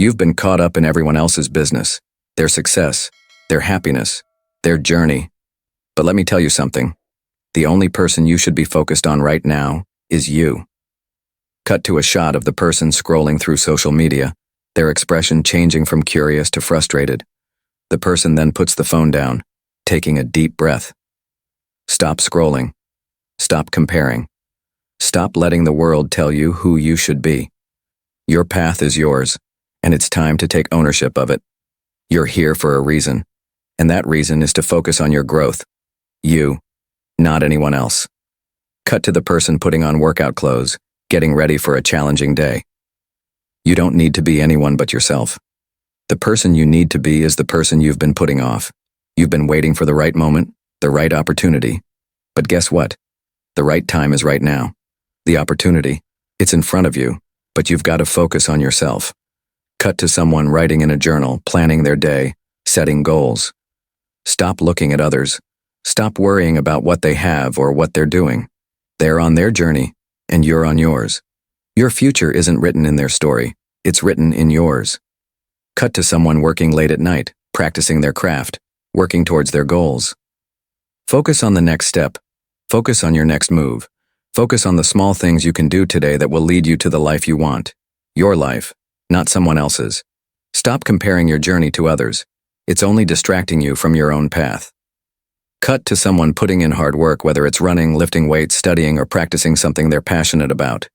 You've been caught up in everyone else's business, their success, their happiness, their journey. But let me tell you something. The only person you should be focused on right now is you. Cut to a shot of the person scrolling through social media, their expression changing from curious to frustrated. The person then puts the phone down, taking a deep breath. Stop scrolling. Stop comparing. Stop letting the world tell you who you should be. Your path is yours, and it's time to take ownership of it. You're here for a reason, and that reason is to focus on your growth. You, not anyone else. Cut to the person putting on workout clothes, getting ready for a challenging day. You don't need to be anyone but yourself. The person you need to be is the person you've been putting off. You've been waiting for the right moment, the right opportunity. But guess what? The right time is right now. The opportunity, it's in front of you, but you've got to focus on yourself. Cut to someone writing in a journal, planning their day, setting goals. Stop looking at others. Stop worrying about what they have or what they're doing. They're on their journey, and you're on yours. Your future isn't written in their story, it's written in yours. Cut to someone working late at night, practicing their craft, working towards their goals. Focus on the next step. Focus on your next move. Focus on the small things you can do today that will lead you to the life you want. Your life, not someone else's. Stop comparing your journey to others. It's only distracting you from your own path. Cut to someone putting in hard work, whether it's running, lifting weights, studying, or practicing something they're passionate about.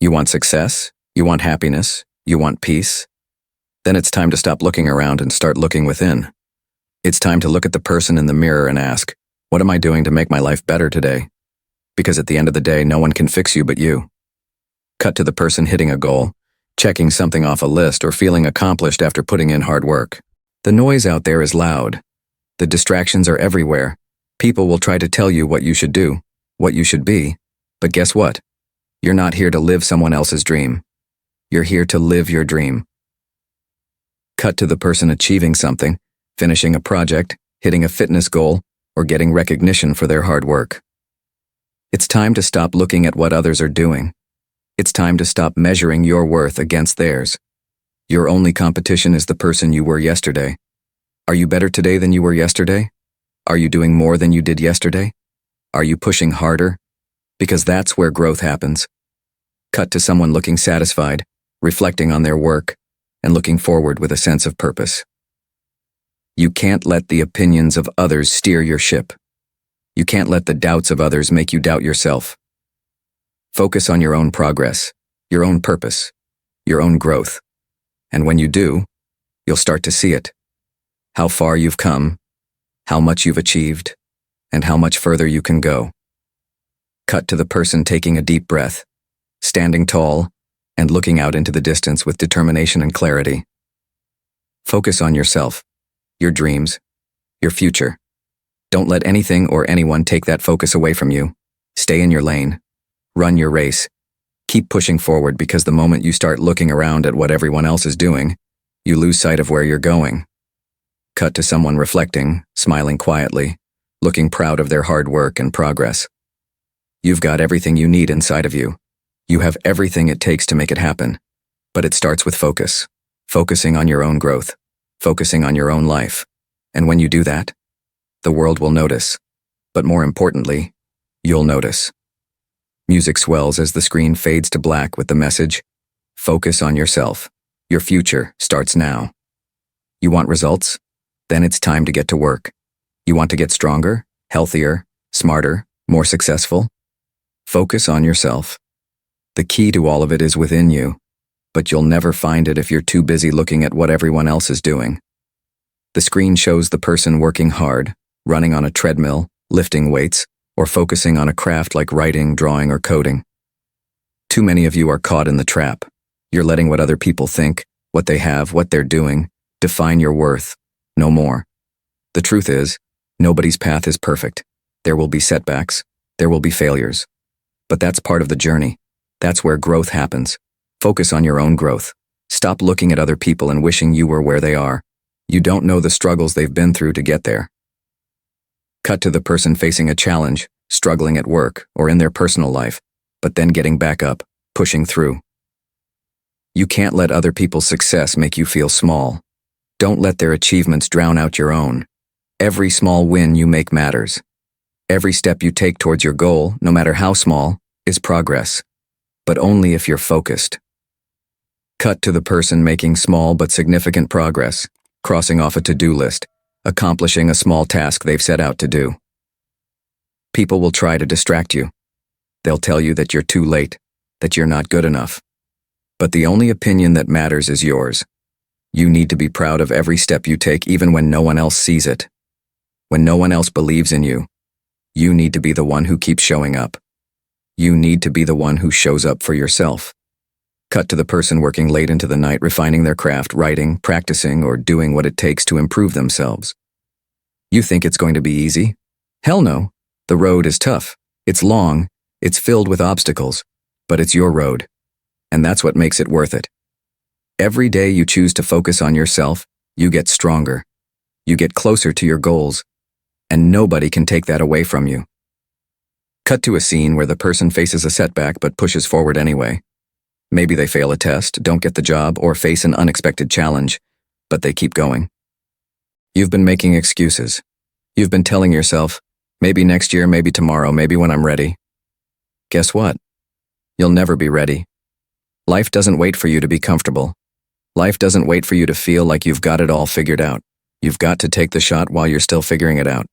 You want success? You want happiness? You want peace? Then it's time to stop looking around and start looking within. It's time to look at the person in the mirror and ask, what am I doing to make my life better today? Because at the end of the day, no one can fix you but you. Cut to the person hitting a goal, checking something off a list, or feeling accomplished after putting in hard work. The noise out there is loud. The distractions are everywhere. People will try to tell you what you should do, what you should be. But guess what? You're not here to live someone else's dream. You're here to live your dream. Cut to the person achieving something, finishing a project, hitting a fitness goal, or getting recognition for their hard work. It's time to stop looking at what others are doing. It's time to stop measuring your worth against theirs. Your only competition is the person you were yesterday. Are you better today than you were yesterday? Are you doing more than you did yesterday? Are you pushing harder? Because that's where growth happens. Cut to someone looking satisfied, reflecting on their work, and looking forward with a sense of purpose. You can't let the opinions of others steer your ship. You can't let the doubts of others make you doubt yourself. Focus on your own progress, your own purpose, your own growth. And when you do, you'll start to see it. How far you've come, how much you've achieved, and how much further you can go. Cut to the person taking a deep breath, standing tall, and looking out into the distance with determination and clarity. Focus on yourself, your dreams, your future. Don't let anything or anyone take that focus away from you. Stay in your lane. Run your race. Keep pushing forward, because the moment you start looking around at what everyone else is doing, you lose sight of where you're going. Cut to someone reflecting, smiling quietly, looking proud of their hard work and progress. You've got everything you need inside of you. You have everything it takes to make it happen. But it starts with focus. Focusing on your own growth. Focusing on your own life. And when you do that, the world will notice. But more importantly, you'll notice. Music swells as the screen fades to black with the message, focus on yourself. Your future starts now. You want results? Then it's time to get to work. You want to get stronger, healthier, smarter, more successful? Focus on yourself. The key to all of it is within you, but you'll never find it if you're too busy looking at what everyone else is doing. The screen shows the person working hard, running on a treadmill, lifting weights, or focusing on a craft like writing, drawing, or coding. Too many of you are caught in the trap. You're letting what other people think, what they have, what they're doing, define your worth. No more. The truth is, nobody's path is perfect. There will be setbacks. There will be failures. But that's part of the journey. That's where growth happens. Focus on your own growth. Stop looking at other people and wishing you were where they are. You don't know the struggles they've been through to get there. Cut to the person facing a challenge, struggling at work or in their personal life, but then getting back up, pushing through. You can't let other people's success make you feel small. Don't let their achievements drown out your own. Every small win you make matters. Every step you take towards your goal, no matter how small, is progress. But only if you're focused. Cut to the person making small but significant progress, crossing off a to-do list, accomplishing a small task they've set out to do. People will try to distract you. They'll tell you that you're too late, that you're not good enough. But the only opinion that matters is yours. You need to be proud of every step you take even when no one else sees it. When no one else believes in you, you need to be the one who keeps showing up. You need to be the one who shows up for yourself. Cut to the person working late into the night, refining their craft, writing, practicing, or doing what it takes to improve themselves. You think it's going to be easy? Hell no. The road is tough. It's long. It's filled with obstacles. But it's your road. And that's what makes it worth it. Every day you choose to focus on yourself, you get stronger. You get closer to your goals. And nobody can take that away from you. Cut to a scene where the person faces a setback but pushes forward anyway. Maybe they fail a test, don't get the job, or face an unexpected challenge, but they keep going. You've been making excuses. You've been telling yourself, maybe next year, maybe tomorrow, maybe when I'm ready. Guess what? You'll never be ready. Life doesn't wait for you to be comfortable. Life doesn't wait for you to feel like you've got it all figured out. You've got to take the shot while you're still figuring it out.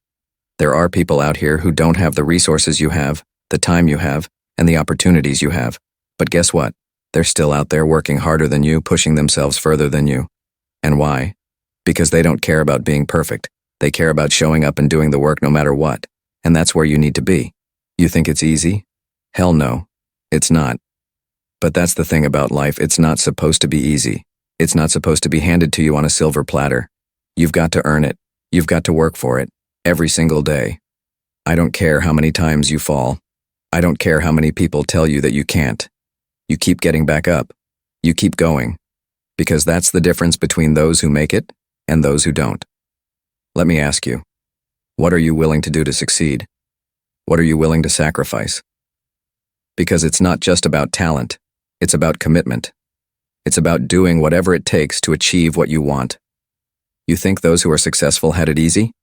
There are people out here who don't have the resources you have, the time you have, and the opportunities you have. But guess what? They're still out there working harder than you, pushing themselves further than you. And why? Because they don't care about being perfect. They care about showing up and doing the work no matter what. And that's where you need to be. You think it's easy? Hell no. It's not. But that's the thing about life, it's not supposed to be easy. It's not supposed to be handed to you on a silver platter. You've got to earn it. You've got to work for it. Every single day. I don't care how many times you fall. I don't care how many people tell you that you can't. You keep getting back up. You keep going. Because that's the difference between those who make it and those who don't. Let me ask you, what are you willing to do to succeed? What are you willing to sacrifice? Because it's not just about talent. It's about commitment. It's about doing whatever it takes to achieve what you want. You think those who are successful had it easy?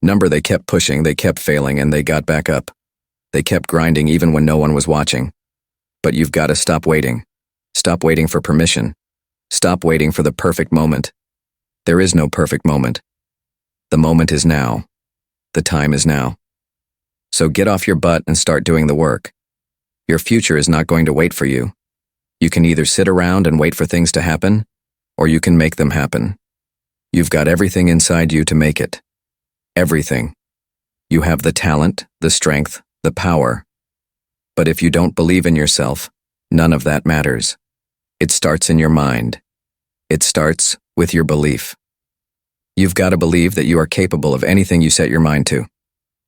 They kept pushing, they kept failing, and they got back up. They kept grinding even when no one was watching. But you've got to stop waiting. Stop waiting for permission. Stop waiting for the perfect moment. There is no perfect moment. The moment is now. The time is now. So get off your butt and start doing the work. Your future is not going to wait for you. You can either sit around and wait for things to happen, or you can make them happen. You've got everything inside you to make it. Everything. You have the talent, the strength, the power. But if you don't believe in yourself, none of that matters. It starts in your mind. It starts with your belief. You've got to believe that you are capable of anything you set your mind to.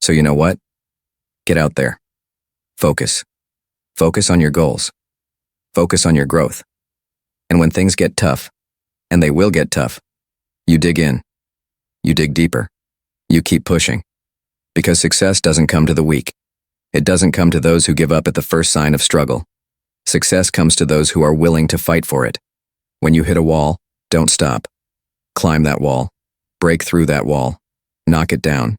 So you know what? Get out there. Focus. Focus on your goals. Focus on your growth. And when things get tough, and they will get tough, you dig in. You dig deeper. You keep pushing. Because success doesn't come to the weak. It doesn't come to those who give up at the first sign of struggle. Success comes to those who are willing to fight for it. When you hit a wall, don't stop. Climb that wall. Break through that wall. Knock it down.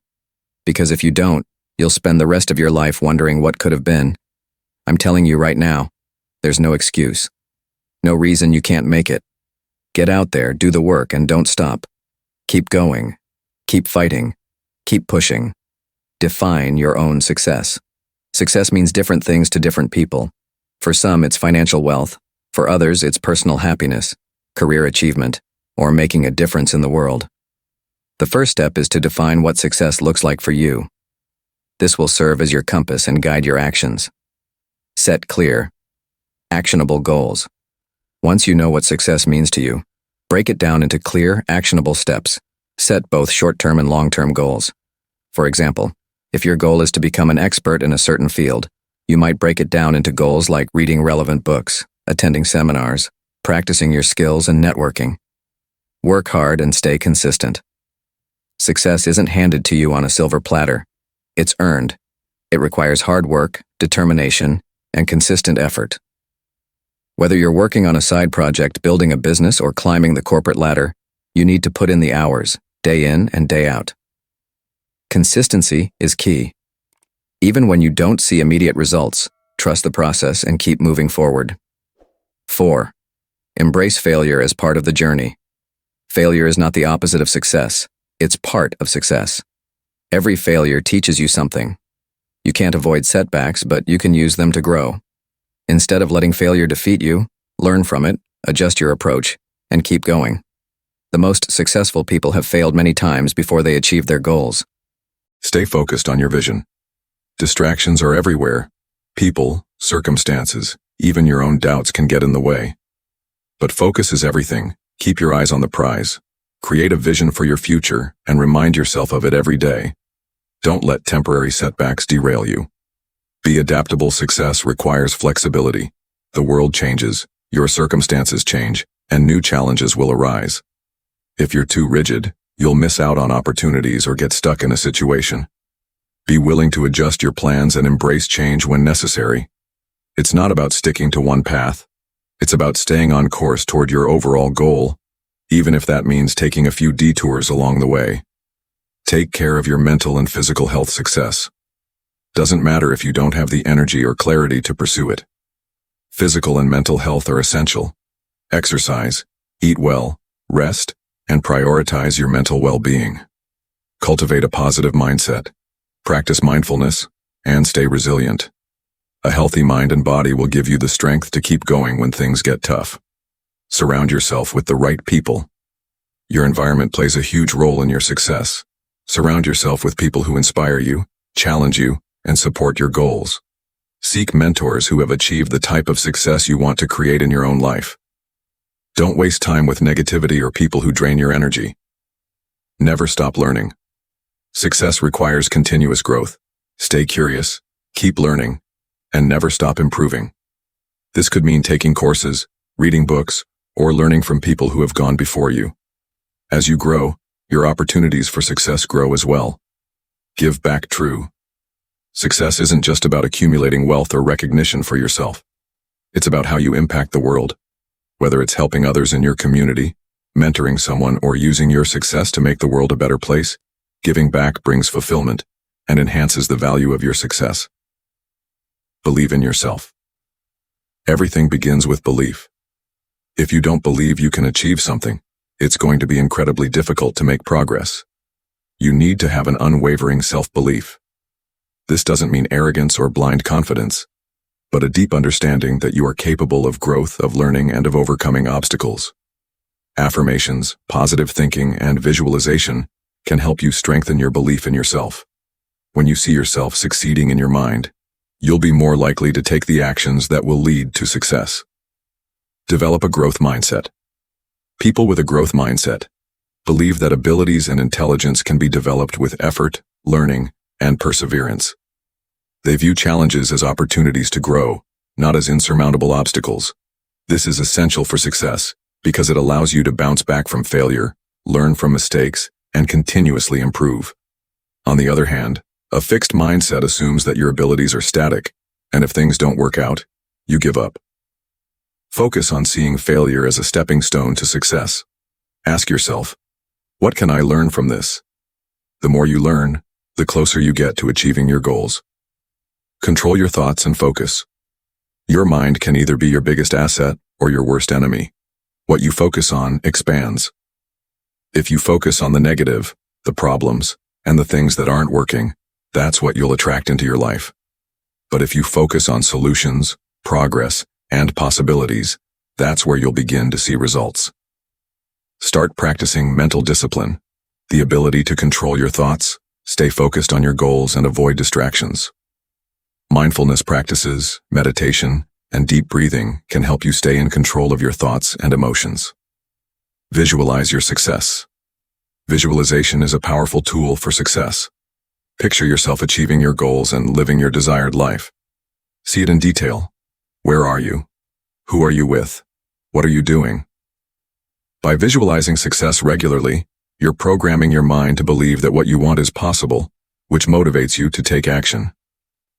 Because if you don't, you'll spend the rest of your life wondering what could have been. I'm telling you right now, there's no excuse. No reason you can't make it. Get out there, do the work, and don't stop. Keep going. Keep fighting. Keep pushing. Define your own success. Success means different things to different people. For some, it's financial wealth. For others, it's personal happiness, career achievement, or making a difference in the world. The first step is to define what success looks like for you. This will serve as your compass and guide your actions. Set clear, actionable goals. Once you know what success means to you, break it down into clear, actionable steps. Set both short-term and long-term goals. For example, if your goal is to become an expert in a certain field, you might break it down into goals like reading relevant books, attending seminars, practicing your skills, and networking. Work hard and stay consistent. Success isn't handed to you on a silver platter. It's earned. It requires hard work, determination, and consistent effort. Whether you're working on a side project, building a business, or climbing the corporate ladder, you need to put in the hours, day in and day out. Consistency is key. Even when you don't see immediate results, trust the process and keep moving forward. 4. Embrace failure as part of the journey. Failure is not the opposite of success. It's part of success. Every failure teaches you something. You can't avoid setbacks, but you can use them to grow. Instead of letting failure defeat you, learn from it, adjust your approach, and keep going. The most successful people have failed many times before they achieved their goals. Stay focused on your vision. Distractions are everywhere. People, circumstances, even your own doubts can get in the way. But focus is everything. Keep your eyes on the prize. Create a vision for your future and remind yourself of it every day. Don't let temporary setbacks derail you. Be adaptable. Success requires flexibility. The world changes, your circumstances change, and new challenges will arise. If you're too rigid, you'll miss out on opportunities or get stuck in a situation. Be willing to adjust your plans and embrace change when necessary. It's not about sticking to one path. It's about staying on course toward your overall goal, even if that means taking a few detours along the way. Take care of your mental and physical health. Success doesn't matter if you don't have the energy or clarity to pursue it. Physical and mental health are essential. Exercise, eat well, rest, and prioritize your mental well-being. Cultivate a positive mindset, practice mindfulness, and stay resilient. A healthy mind and body will give you the strength to keep going when things get tough. Surround yourself with the right people. Your environment plays a huge role in your success. Surround yourself with people who inspire you, challenge you, and support your goals. Seek mentors who have achieved the type of success you want to create in your own life. Don't waste time with negativity or people who drain your energy. Never stop learning. Success requires continuous growth. Stay curious, keep learning, and never stop improving. This could mean taking courses, reading books, or learning from people who have gone before you. As you grow, your opportunities for success grow as well. Give back. True success isn't just about accumulating wealth or recognition for yourself. It's about how you impact the world. Whether it's helping others in your community, mentoring someone, or using your success to make the world a better place, giving back brings fulfillment and enhances the value of your success. Believe in yourself. Everything begins with belief. If you don't believe you can achieve something, it's going to be incredibly difficult to make progress. You need to have an unwavering self-belief. This doesn't mean arrogance or blind confidence, but a deep understanding that you are capable of growth, of learning, and of overcoming obstacles. Affirmations, positive thinking, and visualization can help you strengthen your belief in yourself. When you see yourself succeeding in your mind, you'll be more likely to take the actions that will lead to success. Develop a growth mindset. People with a growth mindset believe that abilities and intelligence can be developed with effort, learning, and perseverance. They view challenges as opportunities to grow, not as insurmountable obstacles. This is essential for success because it allows you to bounce back from failure, learn from mistakes, and continuously improve. On the other hand, a fixed mindset assumes that your abilities are static, and if things don't work out, you give up. Focus on seeing failure as a stepping stone to success. Ask yourself, what can I learn from this? The more you learn, the closer you get to achieving your goals. Control your thoughts and focus. Your mind can either be your biggest asset or your worst enemy. What you focus on expands. If you focus on the negative, the problems, and the things that aren't working, that's what you'll attract into your life. But if you focus on solutions, progress, and possibilities, that's where you'll begin to see results. Start practicing mental discipline, the ability to control your thoughts, stay focused on your goals, and avoid distractions. Mindfulness practices, meditation, and deep breathing can help you stay in control of your thoughts and emotions. Visualize your success. Visualization is a powerful tool for success. Picture yourself achieving your goals and living your desired life. See it in detail. Where are you? Who are you with? What are you doing? By visualizing success regularly, you're programming your mind to believe that what you want is possible, which motivates you to take action.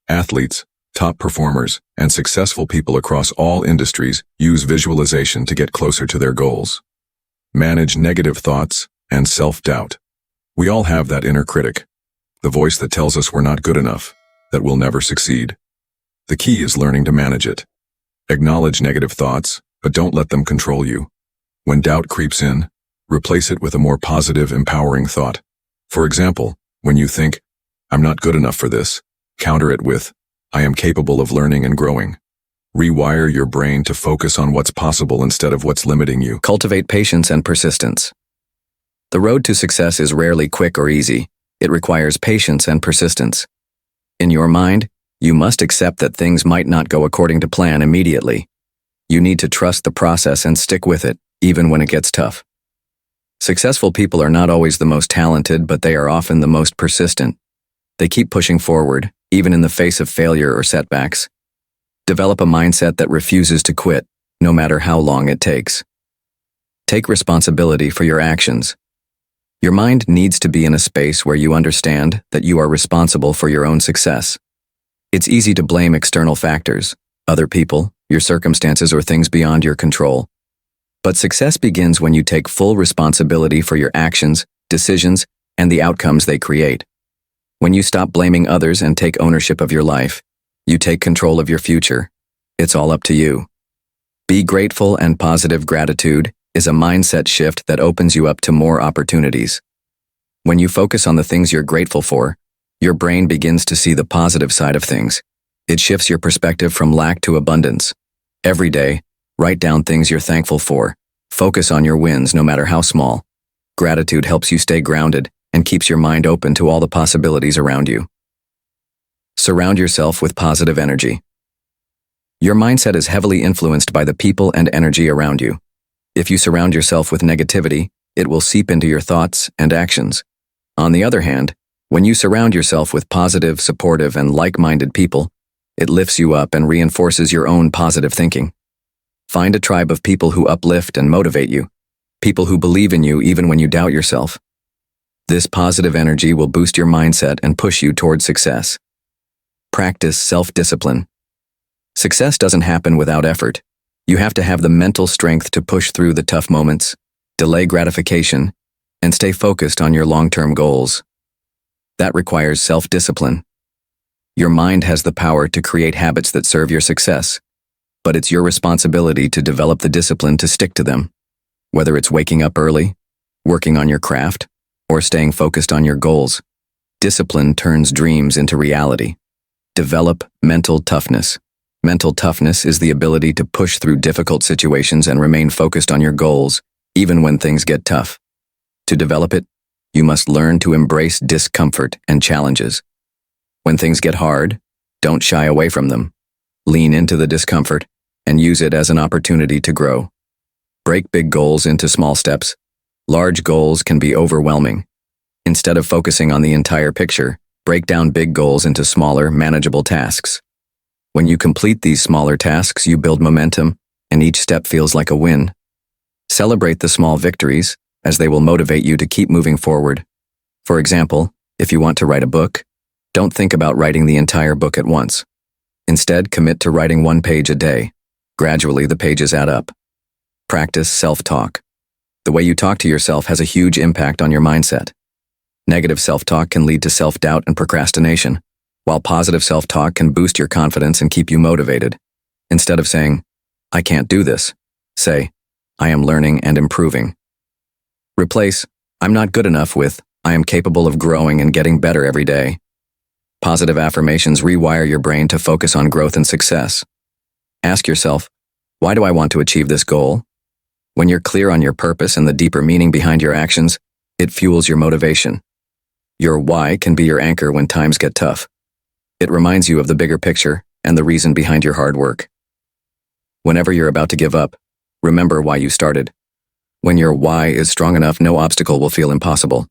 Athletes, Top performers and successful people across all industries use visualization to get closer to their goals. Manage negative thoughts and self-doubt. We all have that inner critic, the voice that tells us we're not good enough, that we'll never succeed. The key is learning to manage it. Acknowledge negative thoughts, but don't let them control you. When doubt creeps in, replace it with a more positive, empowering thought. For example, when you think, "I'm not good enough for this," counter it with, "I am capable of learning and growing." Rewire your brain to focus on what's possible instead of what's limiting you. Cultivate patience and persistence. The road to success is rarely quick or easy. It requires patience and persistence. In your mind, you must accept that things might not go according to plan immediately. You need to trust the process and stick with it, even when it gets tough. Successful people are not always the most talented, but they are often the most persistent. They keep pushing forward, even in the face of failure or setbacks. Develop a mindset that refuses to quit, no matter how long it takes. Take responsibility for your actions. Your mind needs to be in a space where you understand that you are responsible for your own success. It's easy to blame external factors, other people, your circumstances, or things beyond your control. But success begins when you take full responsibility for your actions, decisions, and the outcomes they create. When you stop blaming others and take ownership of your life, you take control of your future. It's all up to you. Be grateful, and positive gratitude is a mindset shift that opens you up to more opportunities. When you focus on the things you're grateful for, your brain begins to see the positive side of things. It shifts your perspective from lack to abundance. Every day, write down things you're thankful for. Focus on your wins, no matter how small. Gratitude helps you stay grounded and keeps your mind open to all the possibilities around you. Surround yourself with positive energy. Your mindset is heavily influenced by the people and energy around you. If you surround yourself with negativity, it will seep into your thoughts and actions. On the other hand, when you surround yourself with positive, supportive, and like-minded people, it lifts you up and reinforces your own positive thinking. Find a tribe of people who uplift and motivate you, people who believe in you even when you doubt yourself. This positive energy will boost your mindset and push you toward success. Practice self-discipline. Success doesn't happen without effort. You have to have the mental strength to push through the tough moments, delay gratification, and stay focused on your long-term goals. That requires self-discipline. Your mind has the power to create habits that serve your success, but it's your responsibility to develop the discipline to stick to them. Whether it's waking up early, working on your craft, or staying focused on your goals, discipline turns dreams into reality. Develop mental toughness. Mental toughness is the ability to push through difficult situations and remain focused on your goals, even when things get tough. To develop it, you must learn to embrace discomfort and challenges. When things get hard, don't shy away from them. Lean into the discomfort and use it as an opportunity to grow. Break big goals into small steps. Large goals can be overwhelming. Instead of focusing on the entire picture, break down big goals into smaller, manageable tasks. When you complete these smaller tasks, you build momentum, and each step feels like a win. Celebrate the small victories, as they will motivate you to keep moving forward. For example, if you want to write a book, don't think about writing the entire book at once. Instead, commit to writing 1 page a day. Gradually, the pages add up. Practice self-talk. The way you talk to yourself has a huge impact on your mindset. Negative self-talk can lead to self-doubt and procrastination, while positive self-talk can boost your confidence and keep you motivated. Instead of saying, "I can't do this," say, "I am learning and improving." Replace, "I'm not good enough" with, "I am capable of growing and getting better every day." Positive affirmations rewire your brain to focus on growth and success. Ask yourself, why do I want to achieve this goal? When you're clear on your purpose and the deeper meaning behind your actions, it fuels your motivation. Your why can be your anchor when times get tough. It reminds you of the bigger picture and the reason behind your hard work. Whenever you're about to give up, remember why you started. When your why is strong enough, no obstacle will feel impossible.